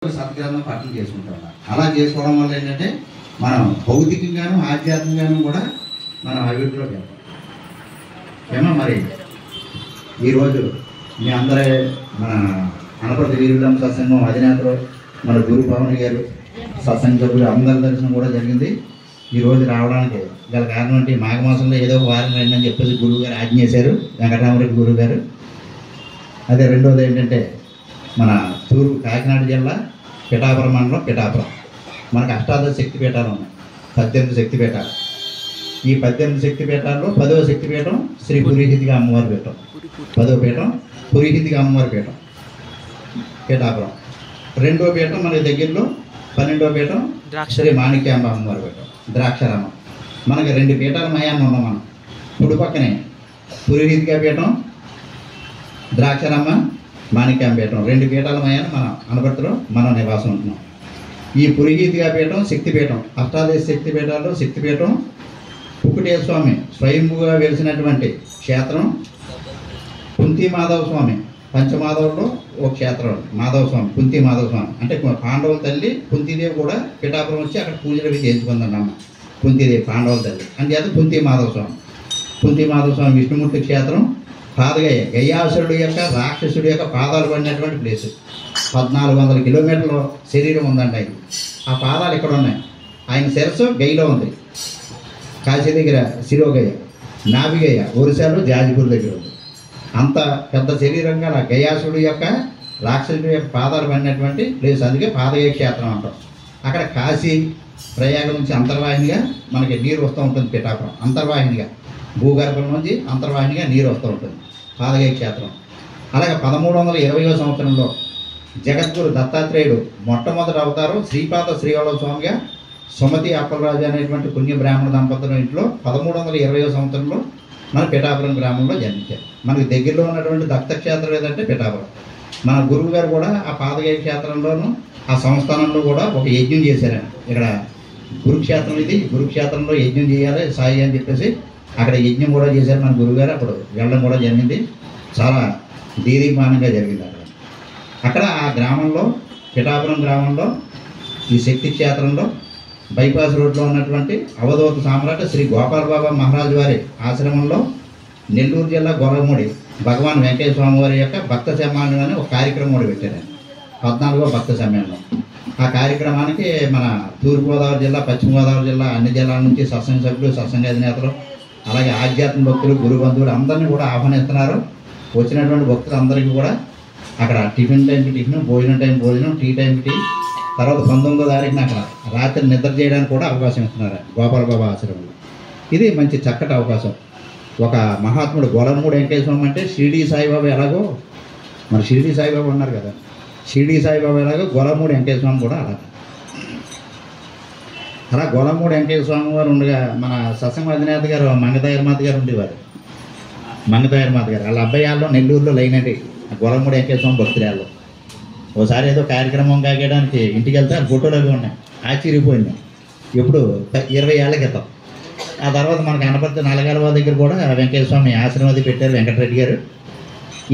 సత్కారం పట్టణం చేసుకుంటాం. అలా చేసుకోవడం వల్ల ఏంటంటే మనం భౌతికంగాను ఆధ్యాత్మికంగాను కూడా మనం అభివృద్ధిలో వెళ్తాం. ఏమో మరి ఈరోజు మీ అందరే మన అనపర్తి వీరులం సత్సంగం అధినేతలు మన గురు పవన్ గారు సత్సంగ సభ్యులు అందరి దర్శనం కూడా జరిగింది. ఈరోజు రావడానికి గల కారణం అంటే మాఘమాసంలో ఏదో ఒక వారం రండి అని చెప్పేసి గురువు గారు ఆజ్ఞ చేశారు, వెంకటరామరెడ్డి గురువు గారు. అదే రెండోది ఏంటంటే మన తూర్పు కాకినాడ జిల్లా పిఠాపురం మండలం పిఠాపురం మనకు అష్టాదశ శక్తిపీఠాలు ఉన్నాయి, 18 శక్తిపీఠాలు. ఈ 18 శక్తిపీఠాల్లో 10వ శక్తిపీఠం శ్రీ పురీహితిగా అమ్మవారి పీఠం, 10వ పీఠం పురీహితిగా అమ్మవారి పీఠం పిఠాపురం. రెండో పీఠం మన దగ్గరలో 12వ పీఠం శ్రీ మాణిక్యాంబ అమ్మవారి పీఠం ద్రాక్షారామం. మనకి 2 పీఠాల మయాన్ని ఉన్నాం మనం. కుడి పక్కనే పురీహితిగా పీఠం ద్రాక్షారామ మాణిక్యాంబ పీఠం, 2 పీఠాల మయాన్ని మన అనపర్తిలో మనం నివాసం ఉంటున్నాం. ఈ పురీహితిగా పీఠం శక్తిపీఠం, అష్టాదశ శక్తిపీఠాల్లో శక్తిపీఠం కుక్కుటేశ్వర స్వామి స్వయంభూగా వెలిసినటువంటి క్షేత్రం. కుంతి మాధవ స్వామి పంచమాధవుల్లో ఒక క్షేత్రం మాధవ స్వామి, కుంతి మాధవ స్వామి అంటే పాండవుల తల్లి కుంతీదేవి కూడా పిఠాపురం వచ్చి అక్కడ పూజలు అవి చేయించుకుందన్నమ్మ. కుంతీదేవి పాండవుల తల్లి అందుచేత కుంతి మాధవ స్వామి. కుంతి మాధవ స్వామి విష్ణుమూర్తి క్షేత్రం. పాదగయ గయ్యాసురుడు యొక్క రాక్షసుడి యొక్క పాదాలు పడినటువంటి ప్లేస్. 1400 కిలోమీటర్ల శరీరం ఉందండి ఆయన. ఆ పాదాలు ఇక్కడ ఉన్నాయి. ఆయన శిరస్సు గయ్యలో ఉంది, కాశీ దగ్గర శిరోగయ్య, నాభిగయ్య ఒరిస్సాలో జాజిపూర్ దగ్గర ఉంది. అంత పెద్ద శరీరం గల గయాసుడు యొక్క రాక్షసుడి యొక్క పాదాలు పడినటువంటి ప్లేస్, అందుకే పాదగయ క్షేత్రం అంటాం. అక్కడ కాశీ ప్రయాగం నుంచి అంతర్వాహినిగా మనకి నీరు వస్తూ ఉంటుంది. పిఠాపురం అంతర్వాహినిగా భూగర్భం నుంచి అంతర్వాహినిగా నీరు వస్తూ ఉంటుంది పాదగయ క్షేత్రం. అలాగే 1320వ సంవత్సరంలో జగద్గురు దత్తాత్రేయుడు మొట్టమొదటి అవతారం శ్రీపాద శ్రీవల్లభ స్వామిగా సుమతి అప్పలరాజు అనేటువంటి పుణ్య బ్రాహ్మణ దంపతుల ఇంట్లో 1320వ సంవత్సరంలో మన పిఠాపురం గ్రామంలో జన్మించారు. మనకి దగ్గరలో ఉన్నటువంటి దత్తక్షేత్రం ఏదంటే పిఠాపురం. మన గురువు గారు కూడా ఆ పాదగయ క్షేత్రంలోనూ ఆ సంస్థానంలో కూడా ఒక యజ్ఞం చేశారండి. ఇక్కడ కురుక్షేత్రం, ఇది కురుక్షేత్రంలో యజ్ఞం చేయాలి సాయి అని చెప్పేసి అక్కడ యజ్ఞం కూడా చేశారు మన గురువుగారు. అప్పుడు వెళ్ళడం కూడా జరిగింది, చాలా దీదీమానంగా జరిగింది అక్కడ ఆ గ్రామంలో. పిఠాపురం గ్రామంలో ఈ శక్తి క్షేత్రంలో బైపాస్ రోడ్లో ఉన్నటువంటి అవధూత సామ్రాట్ శ్రీ గోపాల బాబా మహారాజు వారి ఆశ్రమంలో నెల్లూరు జిల్లా గొల్లమూడి భగవాన్ వెంకయ్య స్వామి వారి యొక్క భక్త సమ్మేళనం అని ఒక కార్యక్రమం కూడా పెట్టారు. 14వ భక్త సమ్మేళనం. ఆ కార్యక్రమానికి మన తూర్పుగోదావరి జిల్లా, పశ్చిమ గోదావరి జిల్లా అన్ని జిల్లాల నుంచి సత్సంగ సభ్యులు, సత్సంగ అధినేతలు, అలాగే ఆధ్యాత్మిక భక్తులు, గురు బంధువులు అందరినీ కూడా ఆహ్వానిస్తున్నారు. వచ్చినటువంటి భక్తులు అందరికీ కూడా అక్కడ టిఫిన్ టైంకి టిఫిన్, భోజనం టైం భోజనం, టీ టైంకి టీ, తర్వాత 19వ తారీఖున అక్కడ రాత్రి నిద్ర చేయడానికి కూడా అవకాశం ఇస్తున్నారు గోపాల బాబా ఆశ్రమంలో. ఇది మంచి చక్కటి అవకాశం. ఒక మహాత్ముడు గొల్లమూడి వెంకయ్య స్వామి అంటే షిరిడి సాయిబాబా ఎలాగో, మన షిరిడి సాయిబాబా ఉన్నారు కదా, షిరిడి సాయిబాబా ఎలాగో గొల్లమూడి వెంకయ్య స్వామి కూడా అలా గొల్లమూడి వెంకయ్య స్వామి వారు ఉండగా మన సత్సంగ అధినేత గారు మంగతాయర్మాత గారు ఉండేవారు. మంగతాయర్మాత గారు వాళ్ళ అబ్బాయిల్లో నెల్లూరులో లైనండి గొల్లమూడి వెంకయ్య స్వామి భక్తురాల్లో. ఒకసారి ఏదో కార్యక్రమం కాగడానికి ఇంటికి వెళ్తే ఆ ఫోటోలు అవి ఉన్నాయి, ఆశ్చర్యపోయింది. ఎప్పుడు 20 ఏళ్ల క్రితం. ఆ తర్వాత మనకు అనపర్తి నలగాలవా దగ్గర కూడా వెంకయ్య స్వామి ఆశ్రమం అది పెట్టారు వెంకటరెడ్డి గారు.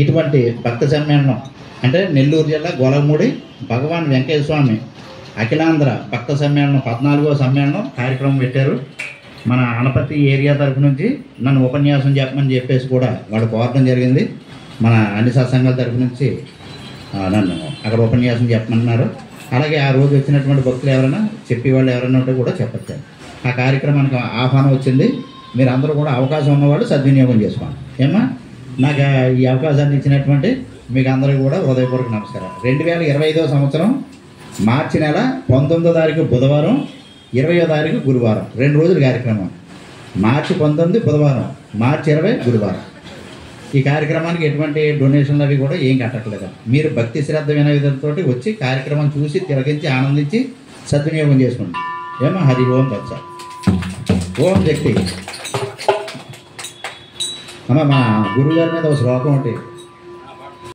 ఇటువంటి భక్త సమ్మేళనం అంటే నెల్లూరు జిల్లా గొల్లమూడి భగవాన్ వెంకయ్య స్వామి అఖిలాంధ్ర భక్త సమ్మేళనం 14వ సమ్మేళనం కార్యక్రమం పెట్టారు. మన అనపర్తి ఏరియా తరఫు నుంచి నన్ను ఉపన్యాసం చెప్పమని చెప్పేసి కూడా వాళ్ళు కోరడం జరిగింది. మన అన్ని సత్సంగాల తరఫు నుంచి నన్ను అక్కడ ఉపన్యాసం చెప్పమన్నారు. అలాగే ఆ రోజు వచ్చినటువంటి భక్తులు ఎవరైనా చెప్పేవాళ్ళు ఎవరైనా ఉంటే కూడా చెప్పచ్చు. ఆ కార్యక్రమానికి ఆహ్వానం వచ్చింది. మీరు అందరూ కూడా అవకాశం ఉన్నవాళ్ళు సద్వినియోగం చేసుకోండి. ఏమా నాకు ఈ అవకాశాన్ని ఇచ్చినటువంటి మీకు అందరికీ కూడా హృదయపూర్వక నమస్కారం. 2025వ సంవత్సరం మార్చి నెల 19వ తారీఖు బుధవారం, 20వ తారీఖు గురువారం, 2 రోజుల కార్యక్రమం. మార్చి 19 బుధవారం, మార్చి 20 గురువారం. ఈ కార్యక్రమానికి ఎటువంటి డొనేషన్లు అవి కూడా ఏం కట్టట్లేదు. మీరు భక్తి శ్రద్ధ వినయంతో వచ్చి కార్యక్రమం చూసి తిలకించి ఆనందించి సద్వినియోగం చేసుకోండి. ఏమో హరి ఓం తత్స ఓం శక్తి. అమ్మ మా గురువుగారి మీద ఒక శ్లోకం ఒకటి